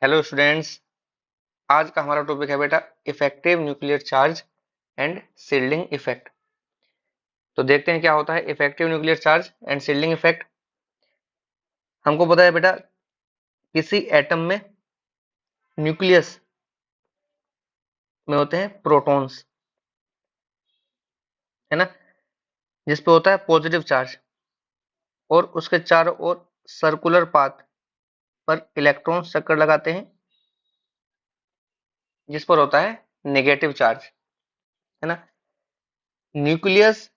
Hello students. आज का हमारा टॉपिक है बेटा effective nuclear charge and shielding effect. तो देखते हैं क्या होता है effective nuclear charge and shielding effect. हमको पता है बेटा किसी एटम में न्यूक्लियस में होते हैं प्रोटॉन्स, है ना, जिस पे होता है पॉजिटिव चार्ज, और उसके चारों ओर सर्कुलर पाथ पर इलेक्ट्रॉन चक्कर लगाते हैं जिस पर होता है नेगेटिव चार्ज, है ना। न्यूक्लियस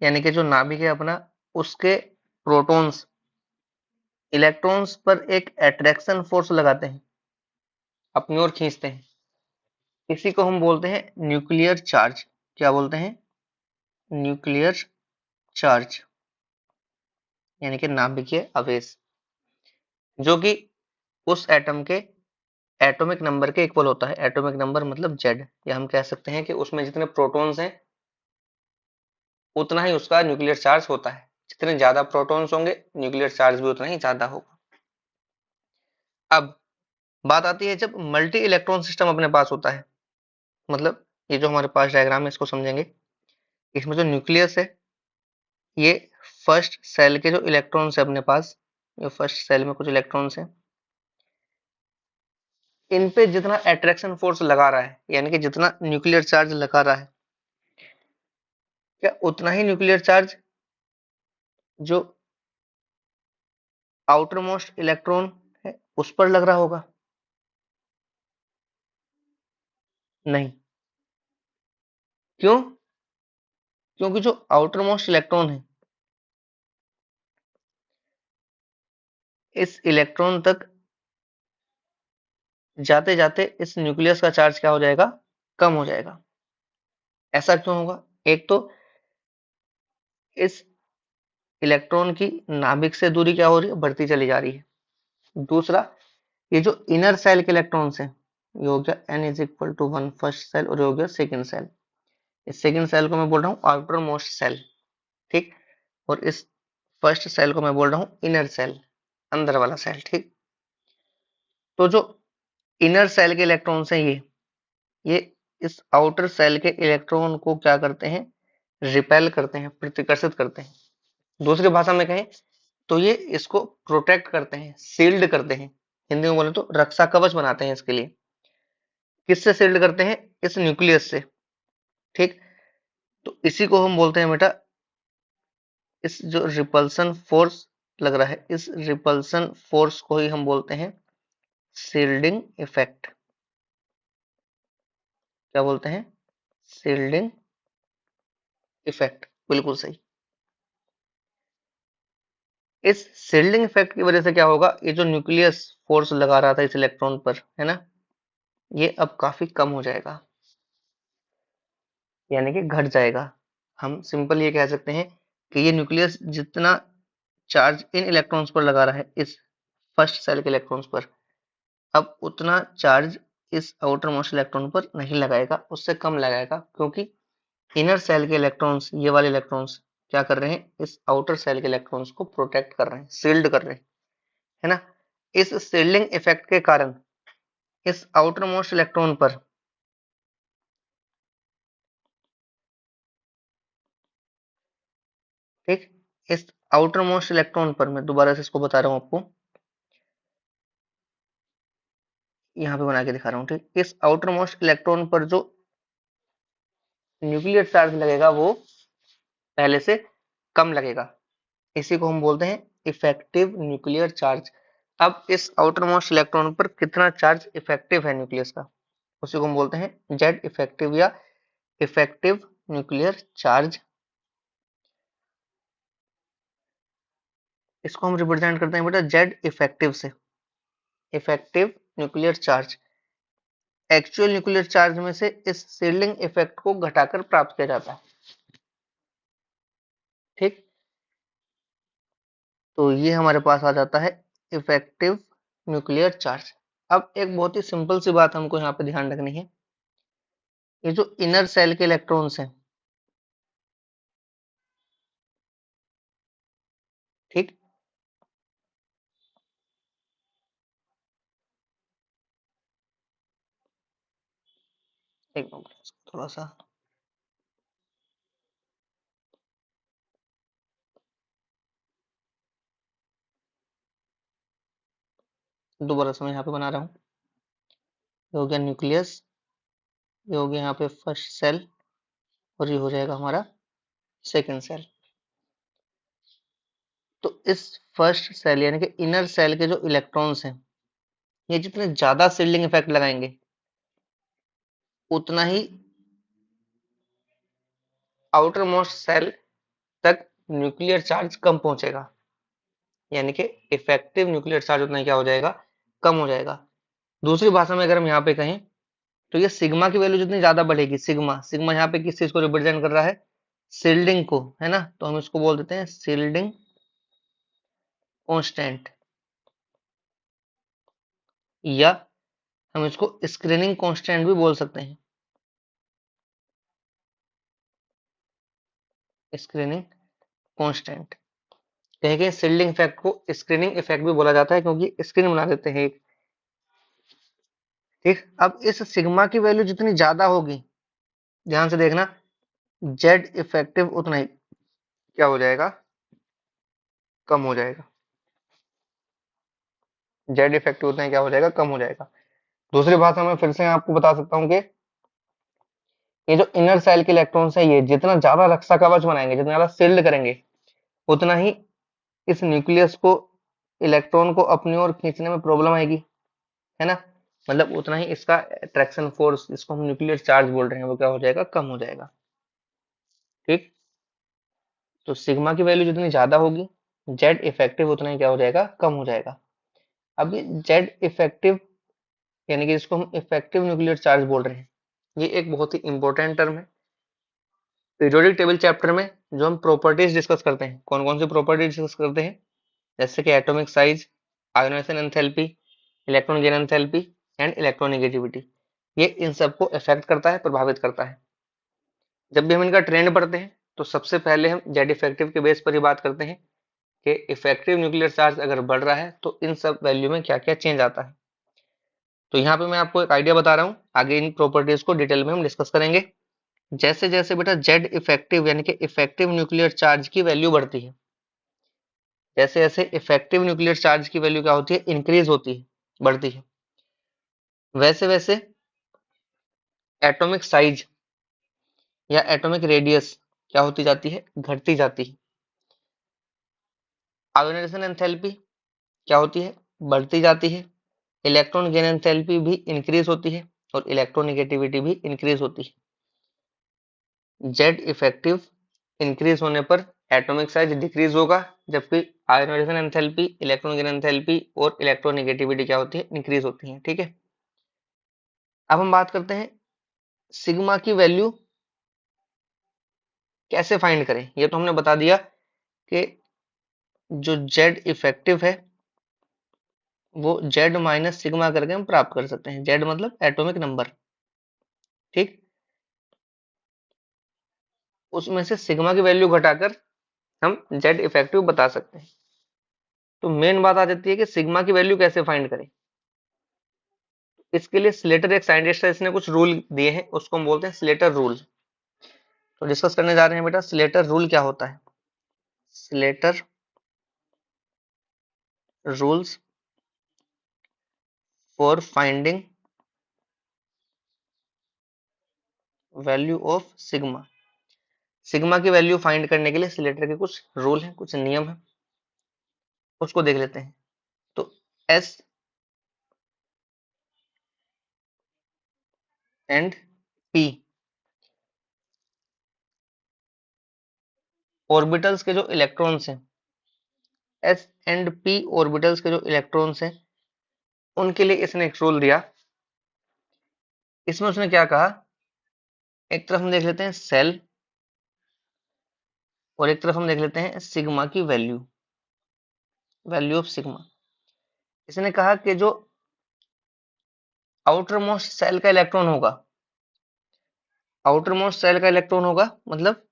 यानी कि जो नाभिक है अपना, उसके प्रोटॉन्स इलेक्ट्रॉन्स पर एक अट्रैक्शन फोर्स लगाते हैं, अपनी ओर खींचते हैं। इसी को हम बोलते हैं न्यूक्लियर चार्ज। क्या बोलते हैं? न्यूक्लियर चार्ज यानी कि नाभिकीय आवेश, जो कि उस एटम के एटॉमिक नंबर के इक्वल होता है। एटॉमिक नंबर मतलब जेड, या हम कह सकते हैं कि उसमें जितने प्रोटॉन्स हैं उतना ही उसका न्यूक्लियर चार्ज होता है। जितने ज्यादा प्रोटॉन्स होंगे न्यूक्लियर चार्ज भी उतना ही ज्यादा होगा। अब बात आती है जब मल्टी इलेक्ट्रॉन सिस्टम अपने पास होता है, मतलब ये जो हमारे पास डायग्राम है इसको समझेंगे। इसमें जो न्यूक्लियस है, ये फर्स्ट सेल के जो इलेक्ट्रॉन्स है अपने पास, ये फर्स्ट सेल में कुछ इलेक्ट्रॉन्स हैं, इन पे जितना अट्रैक्शन फोर्स लगा रहा है यानी कि जितना न्यूक्लियर चार्ज लगा रहा है, क्या उतना ही न्यूक्लियर चार्ज जो आउटर मोस्ट इलेक्ट्रॉन है उस पर लग रहा होगा? नहीं। क्यों? क्योंकि जो आउटर मोस्ट इलेक्ट्रॉन है, इस इलेक्ट्रॉन तक जाते जाते इस न्यूक्लियस का चार्ज क्या हो जाएगा? कम हो जाएगा। ऐसा क्यों होगा? एक तो इस इलेक्ट्रॉन की नाभिक से दूरी क्या हो रही है? बढ़ती चली जा रही है। दूसरा, ये जो इनर सेल के इलेक्ट्रॉन्स हैं, ये हो गया n is equal to 1 first cell, और ये हो गया सेकेंड सेल। इस सेकेंड सेल को मैं बोल रहा हूँ आउटर मोस्ट सेल, ठीक। और इस फर्स्ट सेल को मैं बोल रहा हूँ इनर सेल, अंदर वाला सेल, ठीक। तो जो इनर सेल के इलेक्ट्रॉन्स हैं, ये इस आउटर सेल के इलेक्ट्रॉन को क्या करते हैं? रिपेल करते हैं, प्रतिकर्षित करते हैं। दूसरी भाषा में कहें तो ये इसको प्रोटेक्ट करते हैं, सील्ड करते हैं। हिंदी में बोले तो रक्षा कवच बनाते हैं इसके लिए। किससे सील्ड करते हैं? इस न्यूक्लियस से, ठीक। तो इसी को हम बोलते हैं बेटा, इस जो रिपल्सन फोर्स लग रहा है, इस रिपल्सन फोर्स को ही हम बोलते हैं सील्डिंग इफेक्ट। क्या बोलते हैं? सील्डिंग इफेक्ट, बिल्कुल सही। इस सील्डिंग इफेक्ट की वजह से क्या होगा? ये जो न्यूक्लियस फोर्स लगा रहा था इस इलेक्ट्रॉन पर, है ना, ये अब काफी कम हो जाएगा, यानी कि घट जाएगा। हम सिंपल ये कह सकते हैं कि ये न्यूक्लियस जितना चार्ज इन इलेक्ट्रॉन्स पर लगा रहा है, इस फर्स्ट सेल के इलेक्ट्रॉन्स पर, अब उतना चार्ज इस आउटर मोस्ट इलेक्ट्रॉन पर नहीं लगाएगा, उससे कम लगाएगा। क्योंकि इनर सेल के इलेक्ट्रॉन्स, ये वाले इलेक्ट्रॉन्स क्या कर रहे हैं? इस आउटर सेल के इलेक्ट्रॉन्स को प्रोटेक्ट कर रहे हैं, सील्ड कर रहे हैं, है ना। इस सील्डिंग इफेक्ट के कारण इस आउटर मोस्ट इलेक्ट्रॉन पर ठीक, इस आउटर मोस्ट इलेक्ट्रॉन पर मैं दोबारा से इसको बता रहा हूं आपको, यहाँ पे बना के दिखा रहा हूँ, ठीक। इस आउटर मोस्ट इलेक्ट्रॉन पर जो न्यूक्लियर चार्ज लगेगा वो पहले से कम लगेगा। इसी को हम बोलते हैं इफेक्टिव न्यूक्लियर चार्ज। अब इस आउटर मोस्ट इलेक्ट्रॉन पर कितना चार्ज इफेक्टिव है न्यूक्लियस का, उसी को हम बोलते हैं जेड इफेक्टिव या इफेक्टिव न्यूक्लियर चार्ज। इसको हम रिप्रेजेंट करते हैं बेटा जेड इफेक्टिव से। Effective nuclear charge actual nuclear charge में से इस सील्डिंग इफेक्ट को घटाकर प्राप्त किया जाता है, ठीक। तो ये हमारे पास आ जाता है इफेक्टिव न्यूक्लियर चार्ज। अब एक बहुत ही सिंपल सी बात हमको यहाँ पे ध्यान रखनी है, ये जो इनर सेल के इलेक्ट्रॉन्स हैं, ठीक, एक मिनट थोड़ा सा दोबारा से मैं यहाँ पे बना रहा हूँ। ये हो गया न्यूक्लियस, ये हो गया यहाँ पे फर्स्ट सेल, और ये हो जाएगा हमारा सेकेंड सेल। तो इस फर्स्ट सेल यानी कि इनर सेल के जो इलेक्ट्रॉन्स हैं, ये जितने ज्यादा शिल्डिंग इफेक्ट लगाएंगे उतना ही आउटर मोस्ट सेल तक न्यूक्लियर चार्ज कम पहुंचेगा, यानी कि इफेक्टिव न्यूक्लियर चार्ज उतना ही क्या हो जाएगा, कम हो जाएगा। दूसरी भाषा में अगर हम यहाँ पे कहें तो ये सिग्मा की वैल्यू जितनी ज्यादा बढ़ेगी, सिग्मा सिग्मा यहाँ पे किस चीज को रिप्रेजेंट कर रहा है, शिल्डिंग को, है ना। तो हम इसको बोल देते हैं शिल्डिंग कांस्टेंट, या हम इसको स्क्रीनिंग कांस्टेंट भी बोल सकते हैं, स्क्रीनिंग कांस्टेंट। कहीं कहीं शिल्डिंग इफेक्ट को स्क्रीनिंग इफेक्ट भी बोला जाता है, क्योंकि स्क्रीन बना देते हैं एक। ठीक, अब इस सिग्मा की वैल्यू जितनी ज्यादा होगी, ध्यान से देखना, जेड इफेक्टिव उतना ही क्या हो जाएगा, कम हो जाएगा। जेड इफेक्टिव उतना ही क्या हो जाएगा, कम हो जाएगा। दूसरी भाषा में फिर से आपको बता सकता हूँ कि ये जो इनर सेल के इलेक्ट्रॉन्स है, ये जितना ज्यादा रक्षा कवच बनाएंगे, जितना ज्यादा शिल्ड करेंगे, उतना ही इस न्यूक्लियस को, इलेक्ट्रॉन को अपनी ओर खींचने में प्रॉब्लम आएगी, है ना। मतलब उतना ही इसका अट्रैक्शन फोर्स, जिसको हम न्यूक्लियर चार्ज बोल रहे हैं, वो क्या हो जाएगा, कम हो जाएगा। ठीक, तो सिग्मा की वैल्यू जितनी ज्यादा होगी, जेड इफेक्टिव उतना ही क्या हो जाएगा, कम हो जाएगा। अब ये जेड इफेक्टिव यानी कि जिसको हम इफेक्टिव न्यूक्लियर चार्ज बोल रहे हैं, ये एक बहुत ही इंपॉर्टेंट टर्म है। पीरियोडिक टेबल चैप्टर में जो हम प्रॉपर्टीज डिस्कस करते हैं, कौन कौन सी प्रॉपर्टी डिस्कस करते हैं, जैसे कि atomic size, ionisation enthalpy, electron gain enthalpy and electronegativity, ये इन सबको इफेक्ट करता है, प्रभावित करता है। जब भी हम इनका ट्रेंड पढ़ते हैं तो सबसे पहले हम जेड इफेक्टिव के बेस पर ही बात करते हैं कि इफेक्टिव न्यूक्लियर चार्ज अगर बढ़ रहा है तो इन सब वैल्यू में क्या क्या चेंज आता है। तो यहाँ पे मैं आपको एक आइडिया बता रहा हूँ, आगे इन प्रॉपर्टीज को डिटेल में हम डिस्कस करेंगे। जैसे जैसे बेटा जेड इफेक्टिव यानी कि इफेक्टिव न्यूक्लियर चार्ज की वैल्यू बढ़ती है, जैसे जैसे इफेक्टिव न्यूक्लियर चार्ज की वैल्यू क्या होती है, इंक्रीज होती है, बढ़ती है, वैसे वैसे एटॉमिक साइज या एटॉमिक रेडियस क्या होती जाती है, घटती जाती है। आयोनाइजेशन एंथैल्पी क्या होती है, बढ़ती जाती है। इलेक्ट्रॉन गेन एंथैल्पी भी इंक्रीज होती है, और इलेक्ट्रोनेगेटिविटी भी इंक्रीज होती है। जेड इफेक्टिव इंक्रीज होने पर एटॉमिक साइज डिक्रीज होगा, जबकि ionisation enthalpy, electron gain enthalpy और इलेक्ट्रोनेगेटिविटी क्या होती है, इंक्रीज होती है। ठीक है, अब हम बात करते हैं सिग्मा की वैल्यू कैसे फाइंड करें। ये तो हमने बता दिया कि जो जेड इफेक्टिव है वो जेड माइनस सिग्मा करके हम प्राप्त कर सकते हैं। जेड मतलब एटॉमिक नंबर, ठीक, उसमें से सिग्मा की वैल्यू घटाकर हम जेड इफेक्टिव बता सकते हैं। तो मेन बात आ जाती है कि सिग्मा की वैल्यू कैसे फाइंड करें। इसके लिए स्लेटर एक साइंटिस्ट है, इसने कुछ रूल दिए हैं, उसको हम बोलते हैं स्लेटर रूल। तो डिस्कस करने जा रहे हैं बेटा, स्लेटर रूल क्या होता है। Slater rules for finding value of sigma. Sigma की वैल्यू फाइंड करने के लिए स्लेटर के कुछ रूल हैं, कुछ नियम हैं, उसको देख लेते हैं। तो एस एंड पी ऑर्बिटल्स के जो इलेक्ट्रॉन्स हैं, एस एंड पी ऑर्बिटल्स के जो इलेक्ट्रॉन्स हैं, उनके लिए इसने एक रूल दिया। इसमें उसने क्या कहा, एक तरफ हम देख लेते हैं सेल, और एक तरफ हम देख लेते हैं सिग्मा की वैल्यू, वैल्यू ऑफ सिग्मा। इसने कहा कि जो आउटर मोस्ट सेल का इलेक्ट्रॉन होगा, आउटर मोस्ट सेल का इलेक्ट्रॉन होगा मतलब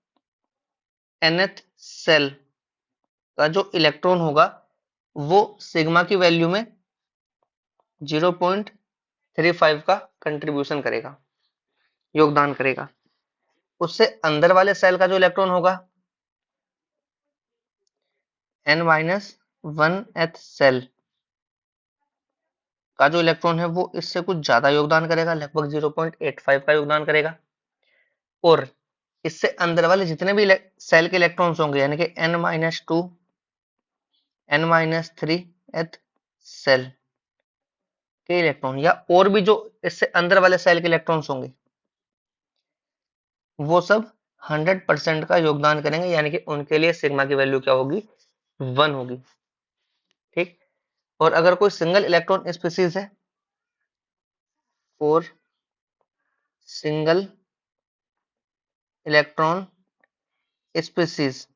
nth सेल का जो इलेक्ट्रॉन होगा, वो सिग्मा की वैल्यू में 0.35 का कंट्रीब्यूशन करेगा। योगदान करेगा। उससे अंदर वाले सेल का जो इलेक्ट्रॉन होगा n-1th सेल का जो इलेक्ट्रॉन है वो इससे कुछ ज्यादा योगदान करेगा, लगभग 0.85 का योगदान करेगा। और इससे अंदर वाले जितने भी सेल के इलेक्ट्रॉन्स होंगे यानी कि n-2 n-3th सेल के इलेक्ट्रॉन या और भी जो इससे अंदर वाले सेल के इलेक्ट्रॉन्स होंगे वो सब 100% का योगदान करेंगे, यानी कि उनके लिए सिग्मा की वैल्यू क्या होगी, 1 होगी। ठीक। और अगर कोई सिंगल इलेक्ट्रॉन स्पीसीज है और सिंगल इलेक्ट्रॉन स्पीसीज,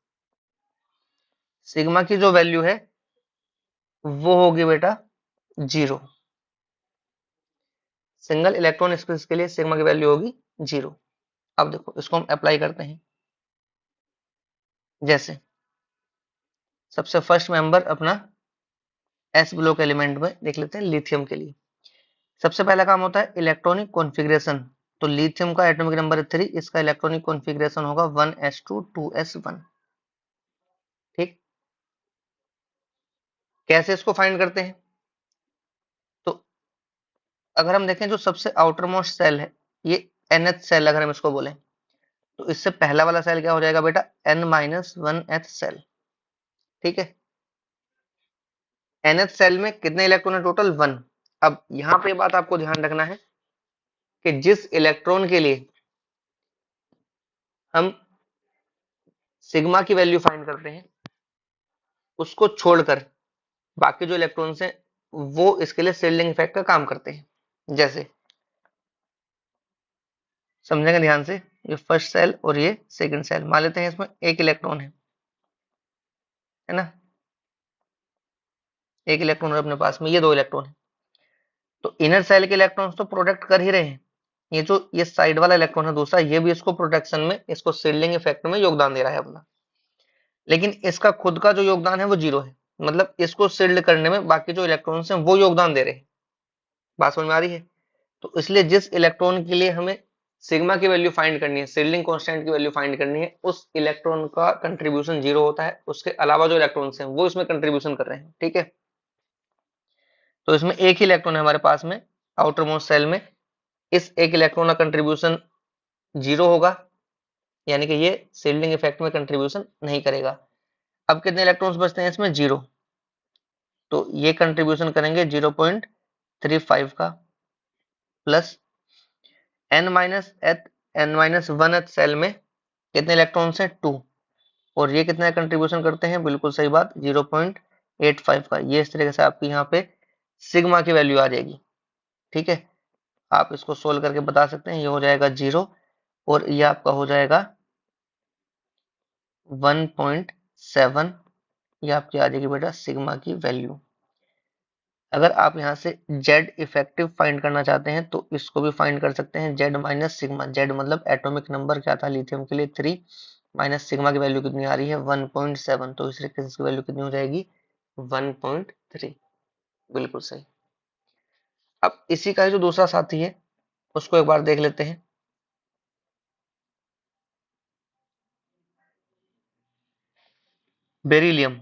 सिग्मा की जो वैल्यू है वो होगी बेटा 0। सिंगल इलेक्ट्रॉन स्पीसीज के लिए सिग्मा की वैल्यू होगी 0। अब देखो इसको हम अप्लाई करते हैं। जैसे सबसे फर्स्ट मेंबर अपना एस ब्लॉक एलिमेंट में देख लेते हैं लिथियम के लिए। सबसे पहला काम होता है इलेक्ट्रॉनिक कॉन्फ़िगरेशन। तो लिथियम का एटॉमिक नंबर है 3, इसका इलेक्ट्रॉनिक कॉन्फ़िगरेशन होगा 1s2 2s1। ठीक। कैसे इसको फाइंड करते हैं, तो अगर हम देखें जो सबसे आउटर मोस्ट सेल है ये nth सेल, अगर हम इसको बोलें तो इससे पहला वाला सेल क्या हो जाएगा बेटा, n-1th सेल। ठीक है। nth सेल में कितने इलेक्ट्रॉन है टोटल, 1। अब यहां पे बात आपको ध्यान रखना है कि जिस इलेक्ट्रॉन के लिए हम सिग्मा की वैल्यू फाइंड करते हैं उसको छोड़कर बाकी जो इलेक्ट्रॉन्स हैं वो इसके लिए शील्डिंग इफेक्ट का काम करते हैं। जैसे समझेंगे ध्यान से, ये फर्स्ट सेल और ये सेकंड सेल, मान लेते हैं इसमें एक इलेक्ट्रॉन है ना, एक इलेक्ट्रॉन है अपने पास में, ये दो इलेक्ट्रॉन है। तो इनर सेल के इलेक्ट्रॉन्स तो प्रोटेक्ट कर ही रहे हैं, ये जो ये साइड वाला इलेक्ट्रॉन है दूसरा, ये भी इसको प्रोटेक्शन में, इसको शील्डिंग इफेक्ट में योगदान दे रहा है अपना। लेकिन इसका खुद का जो योगदान है वो 0 है, मतलब इसको शील्ड करने में बाकी जो इलेक्ट्रॉन्स हैं वो योगदान दे रहे हैं। बात समझ में आ रही है। तो इसलिए जिस इलेक्ट्रॉन के लिए हमें सिग्मा की वैल्यू फाइंड करनी है, शील्डिंग कांस्टेंट की वैल्यू फाइंड करनी है, उस इलेक्ट्रॉन का कंट्रीब्यूशन 0 होता है, उसके अलावा जो इलेक्ट्रॉन्स हैं वो इसमें कंट्रीब्यूशन कर रहे हैं। ठीक है। तो इसमें एक ही इलेक्ट्रॉन है हमारे पास में आउटर मोस्ट सेल में, इस एक इलेक्ट्रॉन का कंट्रीब्यूशन 0 होगा, यानी कि ये शील्डिंग इफेक्ट में कंट्रीब्यूशन नहीं करेगा। अब कितने इलेक्ट्रॉन्स बचते हैं इसमें, 0। तो ये कंट्रीब्यूशन करेंगे 0.35 का, प्लस n-1th सेल में कितने इलेक्ट्रॉन्स हैं, 2। और ये कितना कंट्रीब्यूशन करते हैं, बिल्कुल सही बात, 0.85 का। ये इस तरीके से आपकी यहाँ पे सिग्मा की वैल्यू आ जाएगी। ठीक है। आप इसको सोल्व करके बता सकते हैं, ये हो जाएगा 0 और ये आपका हो जाएगा 1.7। ये आपकी आ जाएगी बेटा सिग्मा की वैल्यू। अगर आप यहाँ से जेड इफेक्टिव फाइंड करना चाहते हैं तो इसको भी फाइंड कर सकते हैं, जेड माइनस सिग्मा। जेड मतलब एटॉमिक नंबर क्या था लिथियम के लिए 3, माइनस सिग्मा की वैल्यू कितनी आ रही है 1.7, तो इस तरीके से इसकी वैल्यू कितनी हो जाएगी 1.3। बिल्कुल सही। अब इसी का जो दूसरा साथी है उसको एक बार देख लेते हैं। बेरिलियम,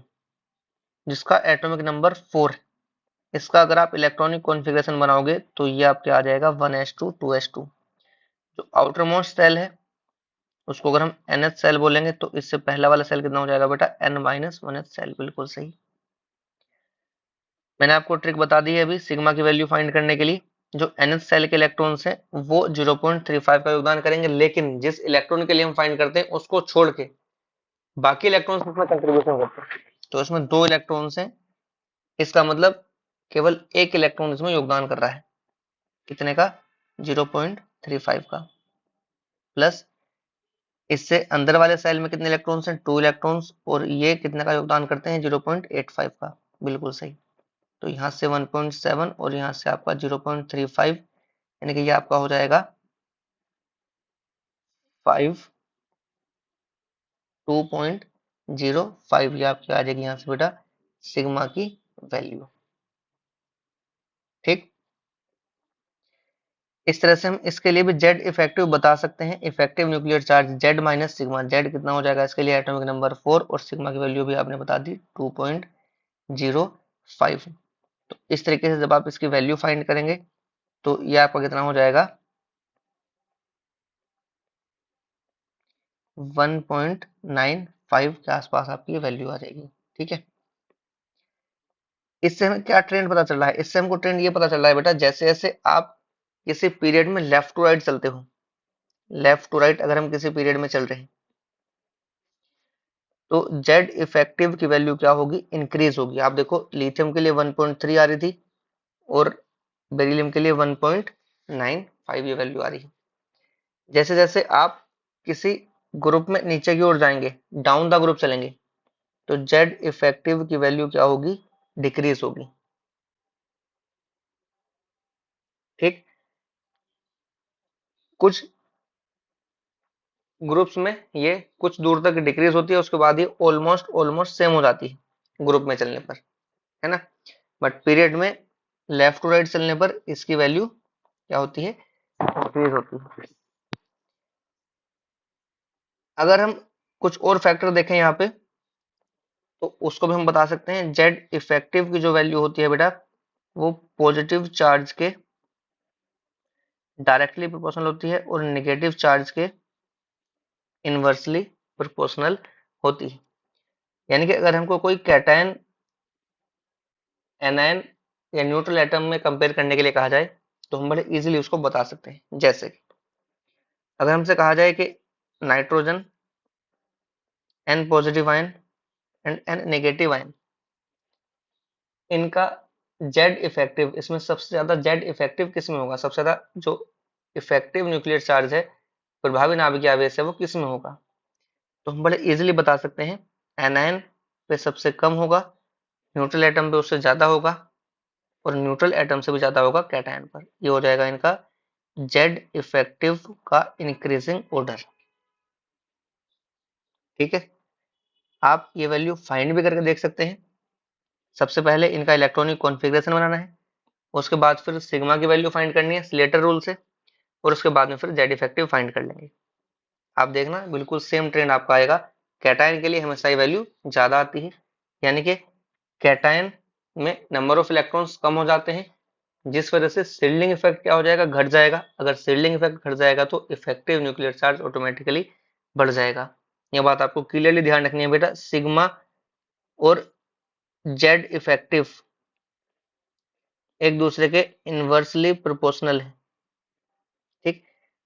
जिसका एटॉमिक नंबर 4, इसका अगर आप इलेक्ट्रॉनिक कॉन्फ़िगरेशन बनाओगे तो ये आपके आ जाएगा 1s2 2s2। जो आउटर मोस्ट सेल है उसको अगर हम nth सेल बोलेंगे तो इससे पहला वाला सेल कितना हो जाएगा बेटा, n-1th सेल। बिल्कुल सही। मैंने आपको ट्रिक बता दी है अभी सिग्मा की वैल्यू फाइंड करने के लिए। जो nth सेल के इलेक्ट्रॉन्स हैं वो 0.35 का योगदान करेंगे, लेकिन जिस इलेक्ट्रॉन के लिए हम फाइंड करते हैं उसको छोड़ के बाकी इलेक्ट्रॉन्स उसमें कंट्रीब्यूशन करते हैं। तो इसमें दो इलेक्ट्रॉन्स हैं, इसका मतलब केवल एक इलेक्ट्रॉन इसमें योगदान कर रहा है, कितने का, 0.35 का। प्लस इससे अंदर वाले सेल में कितने इलेक्ट्रॉन्स हैं, 2 इलेक्ट्रॉन्स, और ये कितने का योगदान करते हैं 0.85 का। बिल्कुल सही। तो यहाँ से 1.7 और यहाँ से आपका 0.35, यानी कि ये आपका हो जाएगा 5 2.05। ये आपकी आ जाएगी यहाँ से बेटा सिग्मा की वैल्यू। ठीक। इस तरह से हम इसके लिए भी जेड इफेक्टिव बता सकते हैं। Effective nuclear charge Z minus sigma, Z कितना हो जाएगा इसके लिए एटॉमिक नंबर 4 और सिग्मा की वैल्यू भी आपने बता दी 2.05। तो इस तरीके से जब आप इसकी वैल्यू फाइंड करेंगे तो ये आपका कितना हो जाएगा 1.95 के आसपास आपकी वैल्यू आ जाएगी। ठीक है, इससे हमें क्या ट्रेंड पता चल रहा है? इससे हमको ट्रेंड ये पता चल रहा है बेटा, जैसे जैसे आप किसी पीरियड में लेफ्ट टू राइट चलते हो, लेफ्ट टू राइट अगर हम किसी पीरियड में चल रहे हैं तो जेड इफेक्टिव की वैल्यू क्या होगी? इंक्रीज होगी। आप देखो लिथियम के लिए 1.3 आ रही थी और बेरिलियम के लिए 1.95 ये वैल्यू आ रही है। जैसे जैसे आप किसी ग्रुप में नीचे की ओर जाएंगे, डाउन द ग्रुप चलेंगे, तो जेड इफेक्टिव की वैल्यू क्या होगी? डिक्रीज होगी। ठीक, कुछ ग्रुप्स में ये कुछ दूर तक डिक्रीज होती है, उसके बाद ये ऑलमोस्ट ऑलमोस्ट सेम हो जाती है ग्रुप में चलने पर, है ना। बट पीरियड में लेफ्ट टू राइट चलने पर इसकी वैल्यू क्या होती है? इंक्रीज होती है। अगर हम कुछ और फैक्टर देखें यहाँ पे तो उसको भी हम बता सकते हैं। जेड इफेक्टिव की जो वैल्यू होती है बेटा वो पॉजिटिव चार्ज के डायरेक्टली प्रोपोर्शनल होती है और नेगेटिव चार्ज के इनवर्सली प्रोपोर्शनल होती है। यानी कि अगर हमको कोई कैटायन एनायन या न्यूट्रल एटम में कंपेयर करने के लिए कहा जाए तो हम बड़े इजीली उसको बता सकते हैं। जैसे कि अगर हमसे कहा जाए कि nitrogen N positive ion and N negative ion, इनका जेड इफेक्टिव, इसमें सबसे ज्यादा जेड इफेक्टिव किस में होगा? सबसे ज्यादा जो इफेक्टिव न्यूक्लियर चार्ज है, प्रभावी नाभिकीय आवेश है, वो किस में होगा? तो हम बड़े इजीली बता सकते हैं एनायन पे सबसे कम होगा, न्यूट्रल एटम पे उससे ज्यादा होगा और न्यूट्रल एटम से भी ज्यादा होगा कैटायन पर। ये हो जाएगा इनका जेड इफेक्टिव का इंक्रीजिंग ऑर्डर। ठीक है, आप ये वैल्यू फाइंड भी करके देख सकते हैं। सबसे पहले इनका इलेक्ट्रॉनिक कॉन्फ़िगरेशन बनाना है, उसके बाद फिर सिग्मा की वैल्यू फाइंड करनी है स्लेटर रूल से, और उसके बाद में फिर जेड इफेक्टिव फाइंड कर लेंगे। आप देखना बिल्कुल सेम ट्रेंड आपका आएगा। कैटायन के लिए हमेशा ये वैल्यू ज्यादा आती है, यानी कि कैटायन में नंबर ऑफ इलेक्ट्रॉन्स कम हो जाते हैं, जिस वजह से शील्डिंग इफेक्ट क्या हो जाएगा? घट जाएगा। अगर शील्डिंग इफेक्ट घट जाएगा तो इफेक्टिव न्यूक्लियर चार्ज ऑटोमेटिकली बढ़ जाएगा। यह बात आपको क्लियरली ध्यान रखनी है बेटा। सिग्मा और जेड इफेक्टिव एक दूसरे के इनवर्सली प्रोपोर्शनल है। ठीक,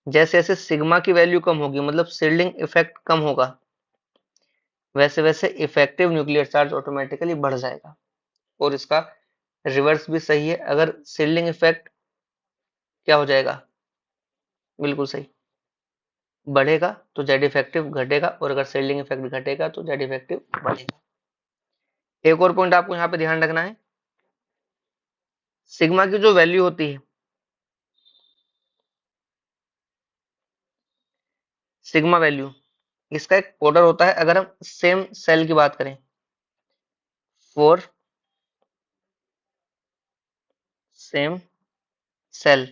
जैसे जैसे सिग्मा की वैल्यू कम होगी मतलब शील्डिंग इफेक्ट कम होगा, वैसे वैसे इफेक्टिव न्यूक्लियर चार्ज ऑटोमेटिकली बढ़ जाएगा। और इसका रिवर्स भी सही है, अगर शील्डिंग इफेक्ट क्या हो जाएगा? बिल्कुल सही, बढ़ेगा तो जेड इफेक्टिव घटेगा, और अगर शील्डिंग इफेक्ट घटेगा तो जेड इफेक्टिव बढ़ेगा। एक और पॉइंट आपको यहाँ पे ध्यान रखना है, सिग्मा की जो वैल्यू होती है, सिग्मा वैल्यू, इसका एक ऑर्डर होता है। अगर हम सेम सेल की बात करें, फॉर सेम सेल,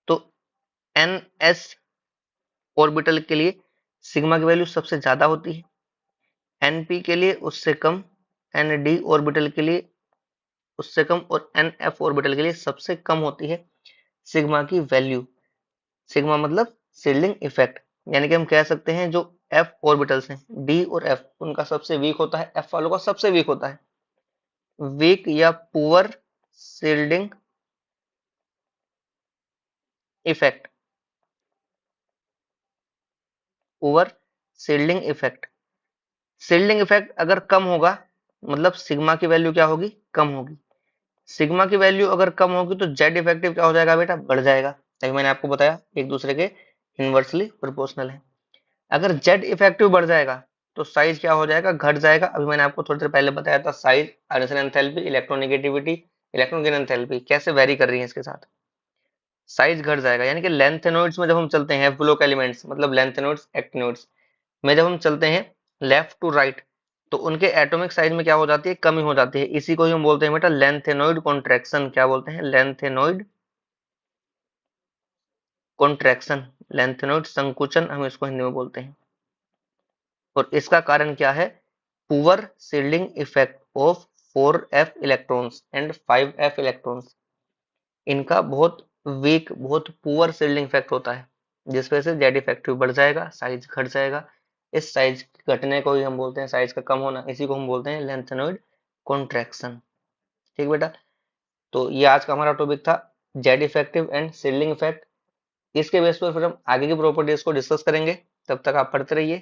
तो एन एस ऑर्बिटल के लिए सिग्मा की वैल्यू सबसे ज्यादा होती है, एनपी के लिए उससे कम, एन डी ऑर्बिटल के लिए उससे कम और एन एफ ऑर्बिटल के लिए सबसे कम होती है सिग्मा की वैल्यू। सिग्मा मतलब शील्डिंग इफेक्ट, यानी कि हम कह सकते हैं जो एफ ऑर्बिटल्स हैं डी और एफ, उनका सबसे वीक होता है, एफ वालों का सबसे वीक होता है। वीक या poor shielding effect, poor shielding effect. Shielding effect अगर कम होगा मतलब सिग्मा की वैल्यू क्या होगी? कम होगी। सिग्मा की वैल्यू अगर कम होगी तो जेड इफेक्टिव क्या हो जाएगा बेटा? बढ़ जाएगा। तभी मैंने आपको बताया एक दूसरे के इनवर्सली प्रोपोर्शनल है। अगर जेड इफेक्टिव बढ़ जाएगा तो साइज क्या हो जाएगा? घट जाएगा। अभी मैंने आपको थोड़ी देर पहले बताया था size, ionisation enthalpy, electronegativity, electron gain enthalpy कैसे वेरी कर रही है इसके साथ। साइज घट जाएगा, यानी कि लेंथेनोइड्स में जब हम चलते हैं, ब्लॉक एलिमेंट्स मतलब लेंथेनोइड्स एक्टिनोइड्स में जब हम चलते हैं लेफ्ट टू राइट, तो उनके एटॉमिक साइज में क्या हो जाती है? कमी हो जाती है। इसी को ही हम बोलते हैं बेटा लेंथेनोइड कॉन्ट्रैक्शन। क्या बोलते हैं? लेंथेनोइड कॉन्ट्रैक्शन, लेंथेनॉइड संकुचन हम इसको हिंदी में बोलते हैं। और इसका कारण क्या है? Poor shielding effect of 4f electrons and 5f electrons. इनका बहुत वीक, बहुत पुअर शील्डिंग इफेक्ट होता है, जिस वजह से जेड इफेक्टिव बढ़ जाएगा, साइज घट जाएगा। इस साइज घटने को ही हम बोलते हैं, साइज का कम होना, इसी को हम बोलते हैं लेंथेनॉइड कॉन्ट्रैक्शन। ठीक बेटा, तो ये आज का हमारा टॉपिक था, Z effective and shielding effect. इसके बेस पर फिर हम आगे की प्रॉपर्टीज को डिस्कस करेंगे। तब तक आप पढ़ते रहिए।